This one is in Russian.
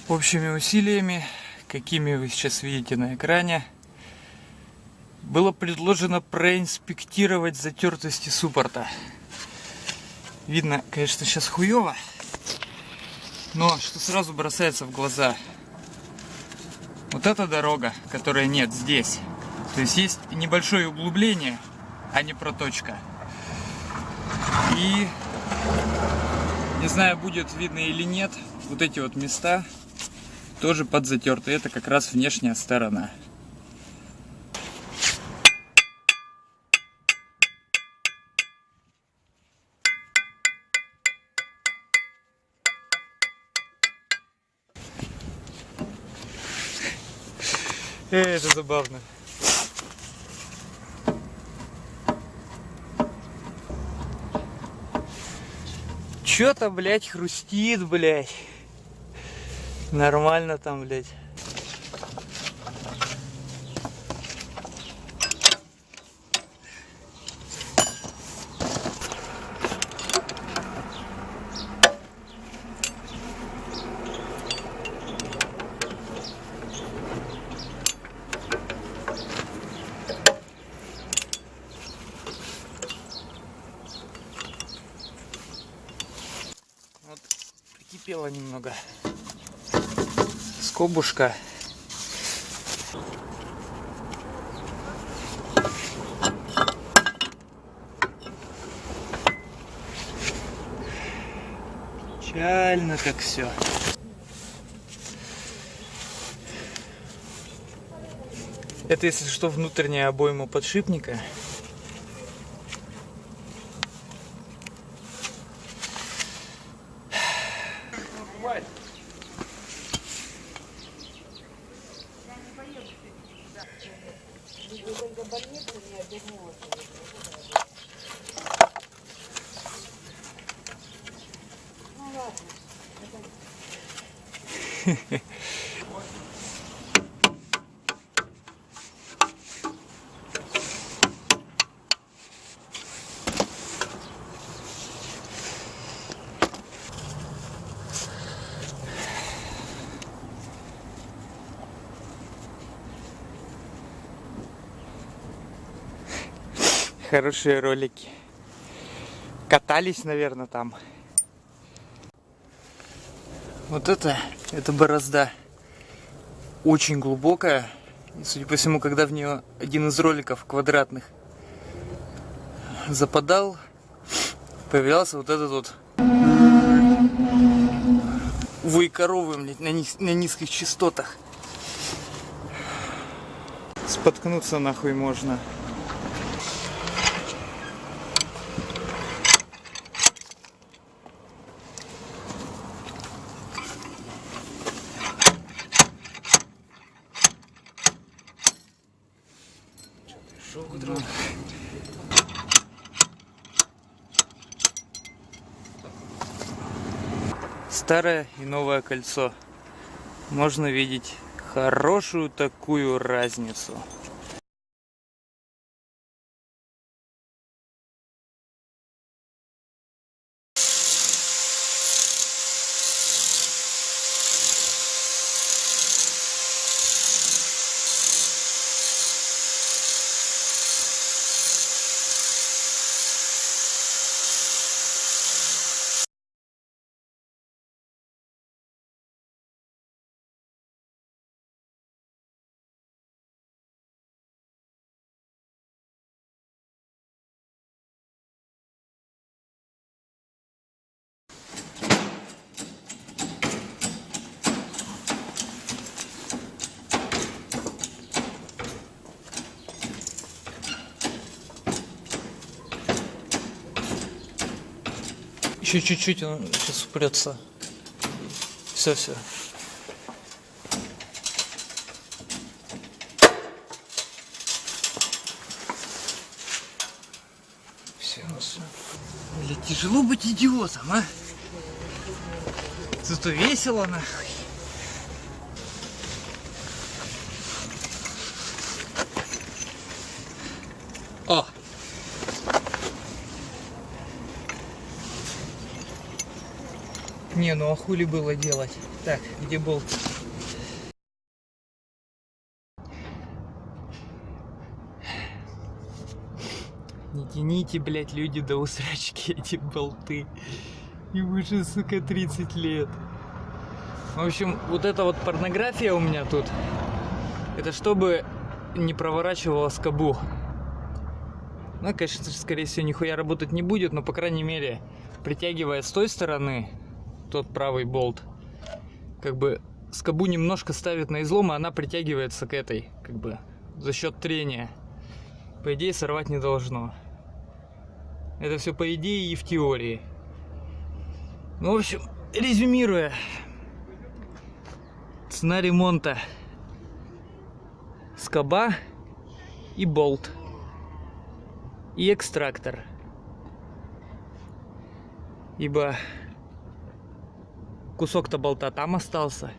Общими усилиями, какими вы сейчас видите на экране, было предложено проинспектировать затертости суппорта. Видно, конечно, сейчас хуёво, но что сразу бросается в глаза: вот эта дорога, которой нет здесь. То есть есть небольшое углубление, а не проточка. И не знаю, будет видно или нет, вот эти вот места тоже подзатерты. Это как раз внешняя сторона. Это забавно. Чё-то, блядь, хрустит, блядь. Нормально там, блядь. Вот прикипело немного. Скобушка. Печально как все. Это, если что, внутренняя обойма подшипника. Хорошие ролики. Катались, наверное, там. Вот это борозда. Очень глубокая. И, судя по всему, когда в нее один из роликов квадратных западал, появлялся вот этот вот вой коровы, блядь, на низких частотах. Споткнуться нахуй можно. Старое и новое кольцо. Можно видеть хорошую такую разницу. Еще чуть-чуть, он сейчас упрется. Все. Все. Блин, тяжело быть идиотом, а? Зато весело, нахуй. О! Не, ну а хули было делать? Так, где болт? Не тяните, блядь, люди до усрачки эти болты. Им уже, сука, 30 лет. В общем, вот эта вот порнография у меня тут. Это чтобы не проворачивала скобу. Ну, конечно, скорее всего, нихуя работать не будет, но, по крайней мере, притягивая с той стороны тот правый болт, как бы скобу немножко ставит на излом, и она притягивается к этой, как бы, за счет трения. По идее, сорвать не должно. Это все по идее и в теории. Ну, в общем, резюмируя, цена ремонта: скоба и болт. И экстрактор. Ибо кусок-то болта там остался.